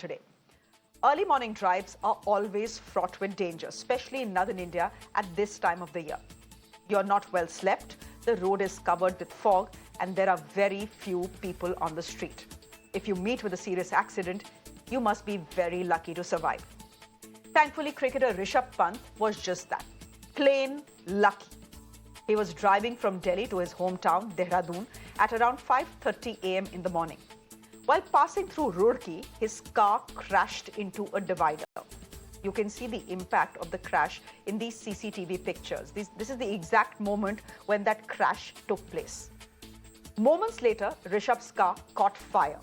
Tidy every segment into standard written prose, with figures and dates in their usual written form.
today. Early morning drives are always fraught with danger, especially in northern India at this time of the year. You're not well slept, the road is covered with fog, and there are very few people on the street. If you meet with a serious accident, you must be very lucky to survive. Thankfully, cricketer Rishabh Pant was just that, plain lucky. He was driving from Delhi to his hometown, Dehradun, at around 5:30 a.m. in the morning. While passing through Roorkee, his car crashed into a divider. You can see the impact of the crash in these CCTV pictures. This is the exact moment when that crash took place. Moments later, Rishabh's car caught fire.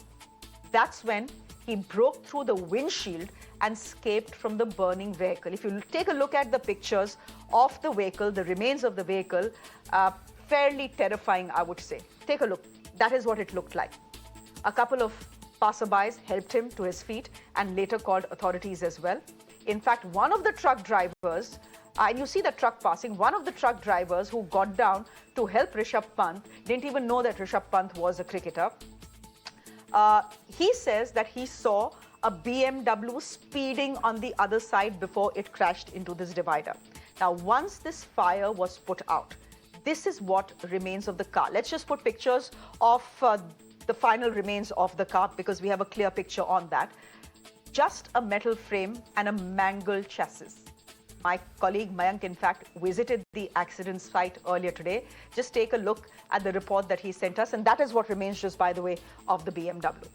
That's when he broke through the windshield and escaped from the burning vehicle. If you take a look at the pictures of the vehicle, the remains of the vehicle, fairly terrifying, I would say. Take a look. That is what it looked like. A couple of passerbys helped him to his feet and later called authorities as well. In fact, one of the truck drivers, and you see the truck passing, one of the truck drivers who got down to help Rishabh Pant didn't even know that Rishabh Pant was a cricketer. He says that he saw a BMW speeding on the other side before it crashed into this divider. Now, once this fire was put out, this is what remains of the car. Let's just put pictures of the final remains of the car because we have a clear picture on that. Just a metal frame and a mangled chassis. My colleague Mayank, in fact, visited the accident site earlier today. Just take a look at the report that he sent us, and that is what remains, just by the way, of the BMW.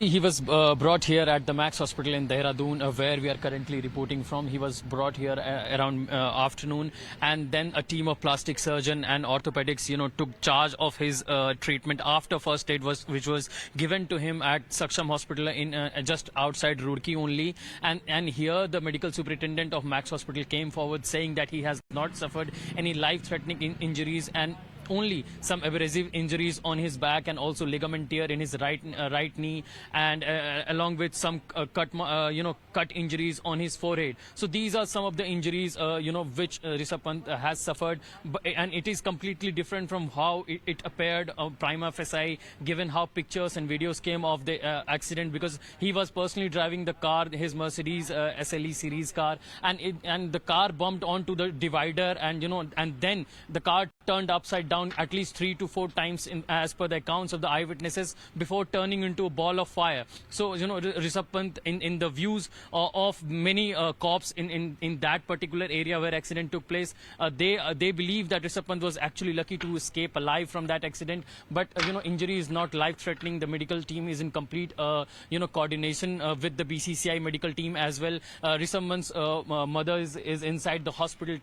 He was brought here at the Max Hospital in Dehradun, where we are currently reporting from. He was brought here around afternoon, and then a team of plastic surgeon and orthopedics, took charge of his treatment after first aid which was given to him at Saksham Hospital in just outside Roorkee only. And here the medical superintendent of Max Hospital came forward saying that he has not suffered any life-threatening injuries and only some abrasive injuries on his back and also ligament tear in his right knee, and along with some cut injuries on his forehead. So these are some of the injuries which Rishabh Pant has suffered, and it is completely different from how it appeared prima facie, given how pictures and videos came of the accident, because he was personally driving the car, his Mercedes SLE series car, and the car bumped onto the divider, and then the car turned upside down at least 3 to 4 times as per the accounts of the eyewitnesses before turning into a ball of fire. So Rishabh Pant, in the views of many cops in that particular area where accident took place, they believe that Rishabh Pant was actually lucky to escape alive from that accident, but injury is not life threatening. The medical team is in complete coordination with the BCCI medical team as well. Rishabh Pant's mother is inside the hospital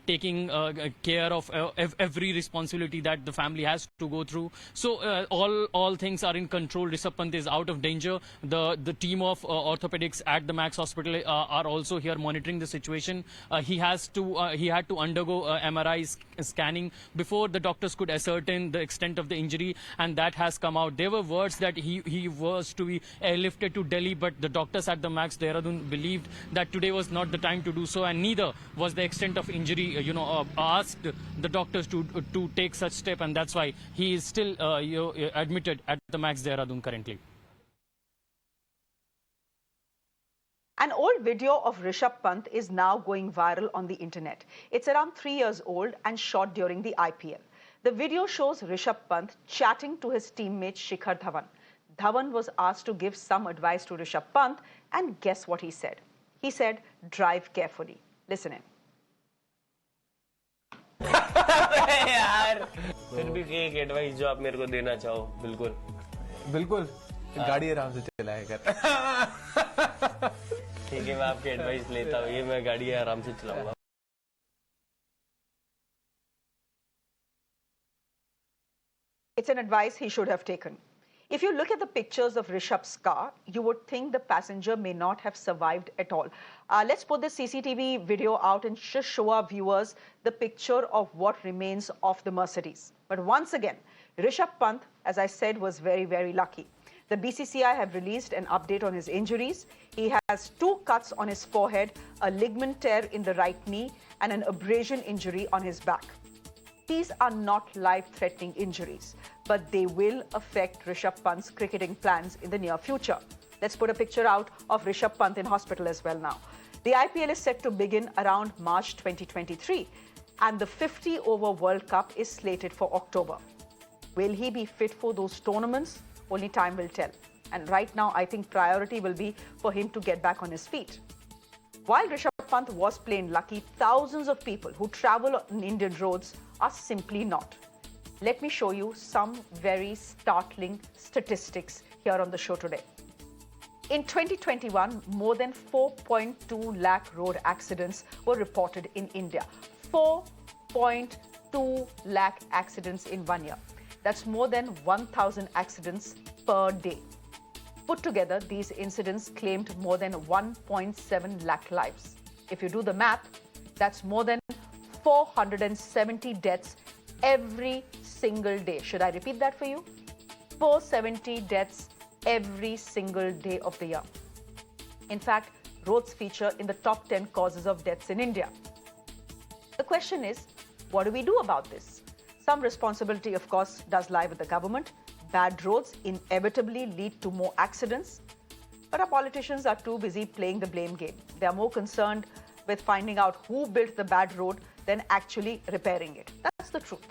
taking care of every responsibility that the family has to go through. So all things are in control. Rishabh Pant is out of danger. The team of orthopedics at the Max Hospital are also here monitoring the situation. He had to undergo MRI scanning before the doctors could ascertain the extent of the injury, and that has come out. There were words that he was to be airlifted to Delhi, but the doctors at the Max Dehradun believed that today was not the time to do so, and neither was the extent of injury asked the doctors to take such step, and that's why he is still admitted at the Max Dehradun currently. An old video of Rishabh Pant is now going viral on the internet. It's around 3 years old and shot during the IPL. The video shows Rishabh Pant chatting to his teammate Shikhar Dhawan. Dhawan was asked to give some advice to Rishabh Pant, and guess what he said? He said, "Drive carefully." Listen in. यार फिर भी एक advice जो आप मेरे को देना चाहो। बिल्कुल गाड़ी आराम से चलाया कर। ठीक है, मैं आपकी एडवाइस लेता हूँ, ये मैं गाड़ी आराम से चलाऊंगा। It's an advice he should have taken. If you look at the pictures of Rishabh's car, you would think the passenger may not have survived at all. Let's put the CCTV video out and just show our viewers the picture of what remains of the Mercedes. But once again, Rishabh Pant, as I said, was very, very lucky. The BCCI have released an update on his injuries. He has 2 cuts on his forehead, a ligament tear in the right knee, and an abrasion injury on his back. These are not life-threatening injuries, but they will affect Rishabh Pant's cricketing plans in the near future. Let's put a picture out of Rishabh Pant in hospital as well now. The IPL is set to begin around March 2023, and the 50-over World Cup is slated for October. Will he be fit for those tournaments? Only time will tell. And right now, I think priority will be for him to get back on his feet. While Rishabh Pant was plain lucky, thousands of people who travel on Indian roads are simply not. Let me show you some very startling statistics here on the show today. In 2021, more than 4.2 lakh road accidents were reported in India. 4.2 lakh accidents in 1 year. That's more than 1,000 accidents per day. Put together, these incidents claimed more than 1.7 lakh lives. If you do the math, that's more than 470 deaths every single day. Should I repeat that for you? 470 deaths every single day of the year. In fact, roads feature in the top 10 causes of deaths in India. The question is, what do we do about this? Some responsibility, of course, does lie with the government. Bad roads inevitably lead to more accidents. But our politicians are too busy playing the blame game. They are more concerned with finding out who built the bad road than actually repairing it. That's the truth.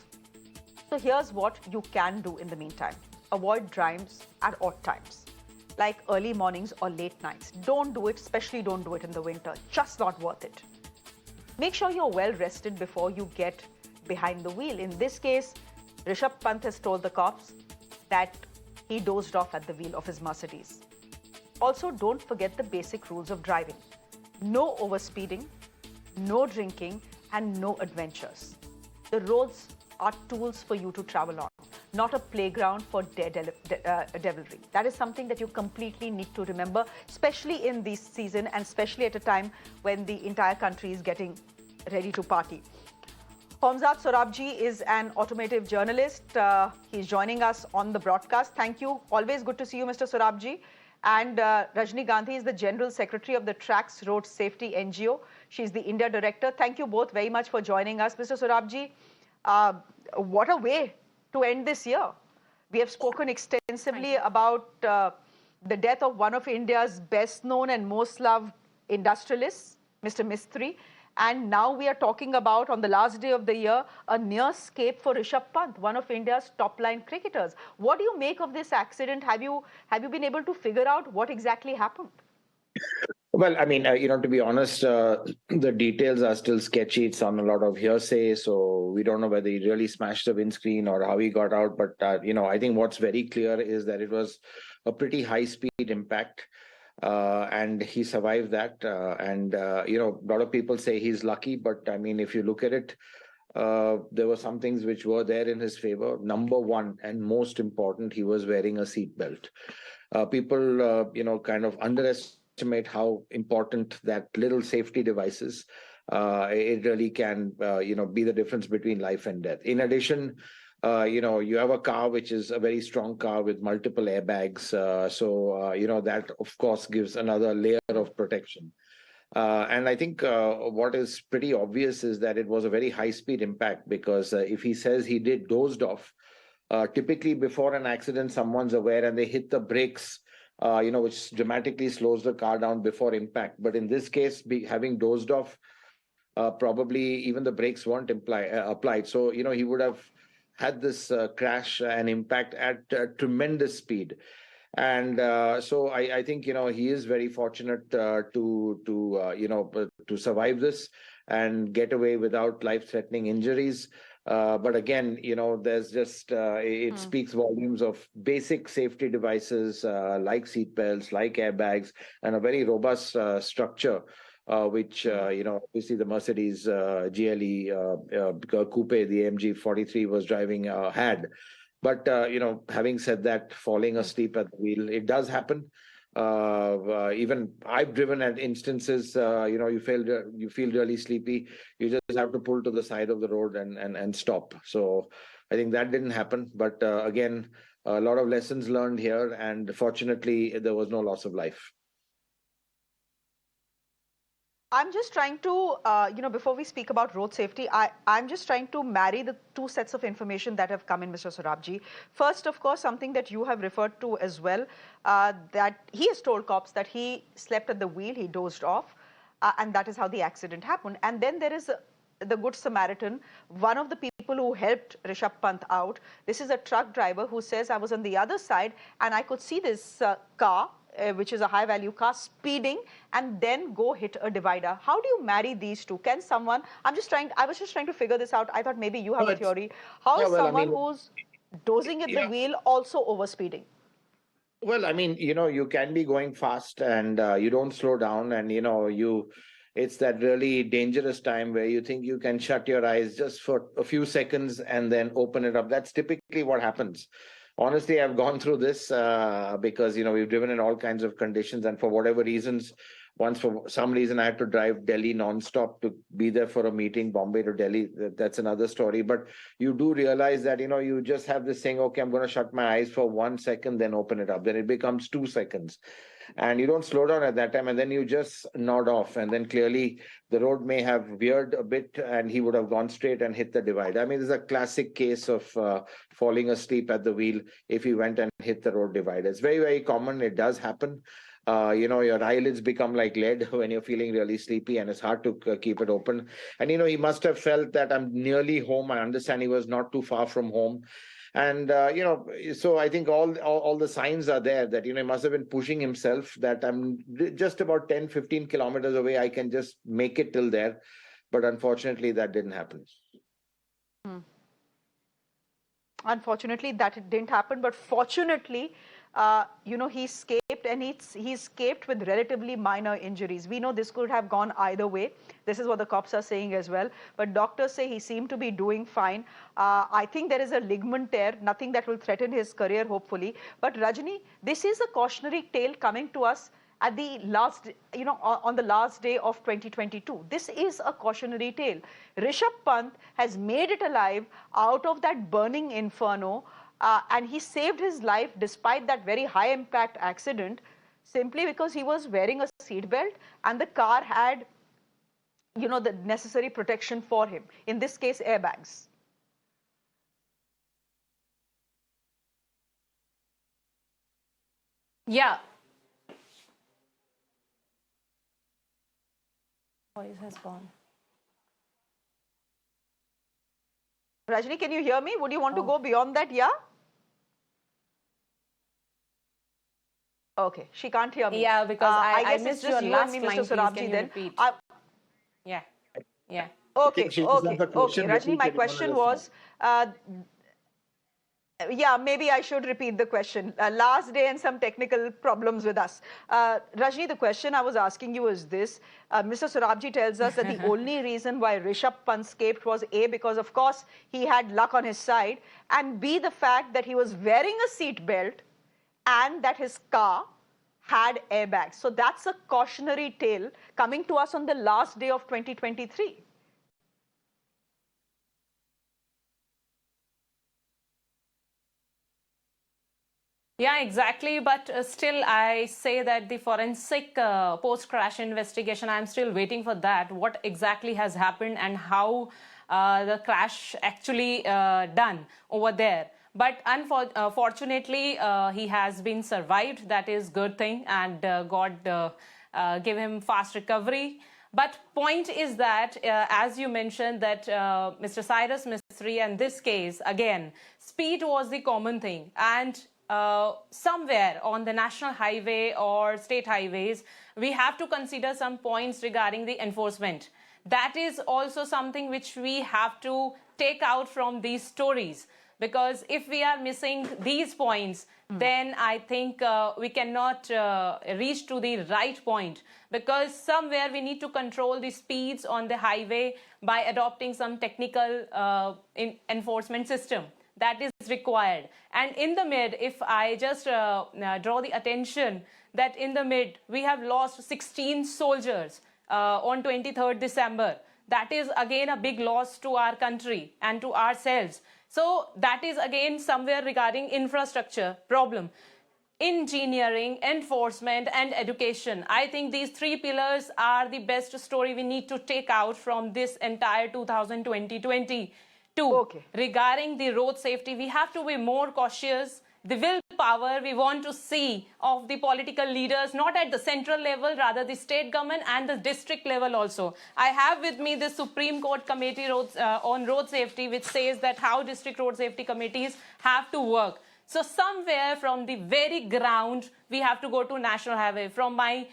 So here's what you can do in the meantime. Avoid drives at odd times, like early mornings or late nights. Don't do it, especially don't do it in the winter. Just not worth it. Make sure you're well rested before you get behind the wheel. In this case, Rishabh Pant has told the cops that he dozed off at the wheel of his Mercedes. Also, don't forget the basic rules of driving. No overspeeding, no drinking, and no adventures. The roads are tools for you to travel on, not a playground for devilry. That is something that you completely need to remember, especially in this season and especially at a time when the entire country is getting ready to party. Homzad Sorabji is an automotive journalist. He's joining us on the broadcast. Thank you. Always good to see you, Mr. Sorabji. And Rajni Gandhi is the General Secretary of the Tracks Road Safety NGO. She's the India Director. Thank you both very much for joining us. Mr. Sorabji, what a way to end this year. We have spoken extensively about the death of one of India's best known and most loved industrialists, Mr. Mistry. And now we are talking about, on the last day of the year, a near escape for Rishabh Pant, one of India's top-line cricketers. What do you make of this accident? Have you been able to figure out what exactly happened? Well, I mean, to be honest, the details are still sketchy. It's on a lot of hearsay, so we don't know whether he really smashed the windscreen or how he got out. But, I think what's very clear is that it was a pretty high-speed impact. And he survived that. A lot of people say he's lucky, but I mean, if you look at it, there were some things which were there in his favor. Number one, and most important, he was wearing a seatbelt. People, kind of underestimate how important that little safety device is. It really can, be the difference between life and death. In addition, you have a car which is a very strong car with multiple airbags. That, of course, gives another layer of protection. And I think what is pretty obvious is that it was a very high-speed impact because if he says he did dozed off, typically before an accident, someone's aware and they hit the brakes, which dramatically slows the car down before impact. But in this case, having dozed off, probably even the brakes weren't applied. So, he would have had this crash and impact at tremendous speed. And so I think, he is very fortunate to survive this and get away without life-threatening injuries. But again, there's just, it speaks volumes of basic safety devices like seatbelts, like airbags, and a very robust structure. Which, obviously the Mercedes GLE Coupe, the AMG 43 was driving had. But, having said that, falling asleep at the wheel, it does happen. Even I've driven at instances, you feel really sleepy. You just have to pull to the side of the road and stop. So I think that didn't happen. But again, a lot of lessons learned here. And fortunately, there was no loss of life. I'm just trying to, before we speak about road safety, I'm just trying to marry the two sets of information that have come in, Mr. Sorabji. First, of course, something that you have referred to as well, that he has told cops that he slept at the wheel, he dozed off, and that is how the accident happened. And then there is the Good Samaritan, one of the people who helped Rishabh Pant out. This is a truck driver who says, I was on the other side and I could see this car, which is a high value car, speeding and then go hit a divider. How do you marry these two? Can someone, I was just trying to figure this out. I thought maybe you have a theory. How Yeah, is well, I someone mean, who's dozing at the yeah. wheel also overspeeding? Well, I mean, you can be going fast and you don't slow down, and it's that really dangerous time where you think you can shut your eyes just for a few seconds and then open it up. That's typically what happens. Honestly, I've gone through this because we've driven in all kinds of conditions, and for whatever reasons, once for some reason I had to drive Delhi nonstop to be there for a meeting, Bombay to Delhi. That's another story. But you do realize that you just have this thing. Okay, I'm going to shut my eyes for 1 second, then open it up. Then it becomes 2 seconds, and you don't slow down at that time, and then you just nod off, and then clearly the road may have veered a bit, and he would have gone straight and hit the divide. I mean, there's a classic case of falling asleep at the wheel if he went and hit the road divider. It's very, very common. It does happen. Your eyelids become like lead when you're feeling really sleepy, and it's hard to keep it open. And he must have felt that I'm nearly home. I understand he was not too far from home, and so I think all the signs are there that he must have been pushing himself, that I'm just about 10-15 kilometers away, I can just make it till there. But unfortunately that didn't happen. Unfortunately, that it didn't happen, but fortunately, he escaped, and he escaped with relatively minor injuries. We know this could have gone either way. This is what the cops are saying as well. But doctors say he seemed to be doing fine. I think there is a ligament tear, nothing that will threaten his career, hopefully. But Rajni, this is a cautionary tale coming to us at the last, on the last day of 2022. This is a cautionary tale. Rishabh Pant has made it alive out of that burning inferno, and he saved his life despite that very high impact accident, simply because he was wearing a seatbelt and the car had, the necessary protection for him. In this case, airbags. Yeah. Voice has gone. Rajni, can you hear me? Would you want to go beyond that? Yeah? Okay, she can't hear me. Yeah, because I guess missed it's just your you and last me, line. Mr. Please, Sorabji, can you then. repeat? Yeah. Yeah. Okay, She was okay, the question Rajni, my repeated. question was, yeah, maybe I should repeat the question. Last day and some technical problems with us. Rajni, the question I was asking you is this. Mr. Sorabji tells us that the only reason why Rishabh Pant escaped was A, because of course he had luck on his side, and B, the fact that he was wearing a seat belt and that his car had airbags. So that's a cautionary tale coming to us on the last day of 2023. Yeah, exactly. But still, I say that the forensic post-crash investigation, I'm still waiting for that. What exactly has happened and how the crash actually done over there. But unfortunately, he has been survived. That is good thing, and God give him fast recovery. But point is that, as you mentioned, that Mr. Cyrus Mistry, and this case, again, speed was the common thing. And somewhere on the national highway or state highways, we have to consider some points regarding the enforcement. That is also something which we have to take out from these stories. Because if we are missing these points, then I think we cannot reach to the right point. Because somewhere we need to control the speeds on the highway by adopting some technical enforcement system. That is required. And in the mid, if I just draw the attention that in the mid, we have lost 16 soldiers on 23rd December. That is again a big loss to our country and to ourselves. So that is again somewhere regarding infrastructure problem. engineering, enforcement, and education. I think these three pillars are the best story we need to take out from this entire 2020-22. Okay. Regarding the road safety, we have to be more cautious. The willpower we want to see of the political leaders, not at the central level, rather the state government and the district level also. I have with me the Supreme Court Committee on Road Safety, which says that how district road safety committees have to work. So somewhere from the very ground, we have to go to national highway. From my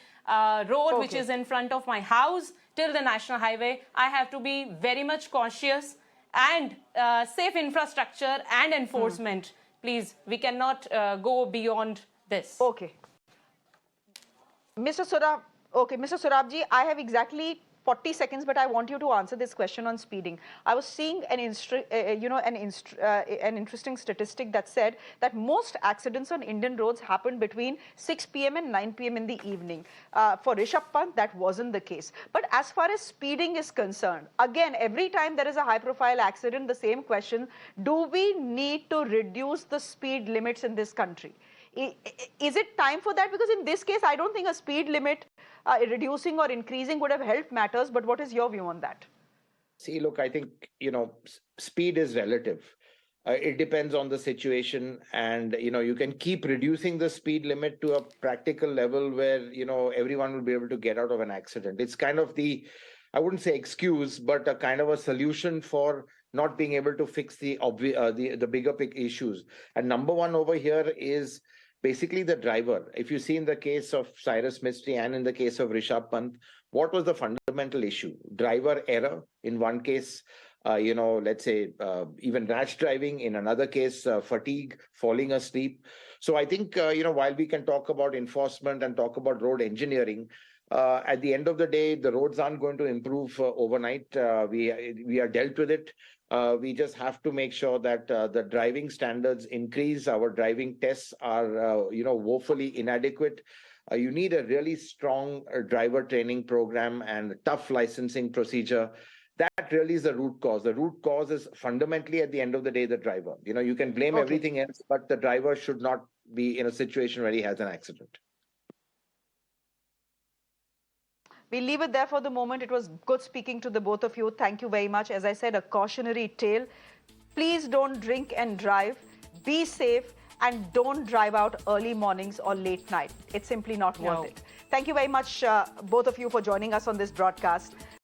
road, which is in front of my house, till the national highway, I have to be very much cautious and safe infrastructure and enforcement. Please, we cannot go beyond this. Okay. Mr. Surabji, I have exactly 40 seconds, but I want you to answer this question on speeding. I was seeing an interesting statistic that said that most accidents on Indian roads happen between 6 p.m. and 9 p.m. in the evening. For Rishabh Pant, that wasn't the case. But as far as speeding is concerned, again, every time there is a high-profile accident, the same question, do we need to reduce the speed limits in this country? Is it time for that? Because in this case, I don't think a speed limit reducing or increasing would have helped matters. But what is your view on that? See, look, I think, speed is relative. It depends on the situation. And, you can keep reducing the speed limit to a practical level where, everyone will be able to get out of an accident. It's kind of I wouldn't say excuse, but a kind of a solution for not being able to fix the bigger issues. And number one over here is basically the driver. If you see in the case of Cyrus Mistry and in the case of Rishabh Pant, what was the fundamental issue? Driver error in one case, let's say even rash driving, in another case, fatigue, falling asleep. So I think, while we can talk about enforcement and talk about road engineering, at the end of the day, the roads aren't going to improve overnight. We are dealt with it. We just have to make sure that the driving standards increase. Our driving tests are, woefully inadequate. You need a really strong driver training program and tough licensing procedure. That really is the root cause. The root cause is fundamentally, at the end of the day, the driver. You can blame everything else, but the driver should not be in a situation where he has an accident. We'll leave it there for the moment. It was good speaking to the both of you. Thank you very much. As I said, a cautionary tale. Please don't drink and drive. Be safe and don't drive out early mornings or late night. It's simply not worth it. Thank you very much, both of you, for joining us on this broadcast.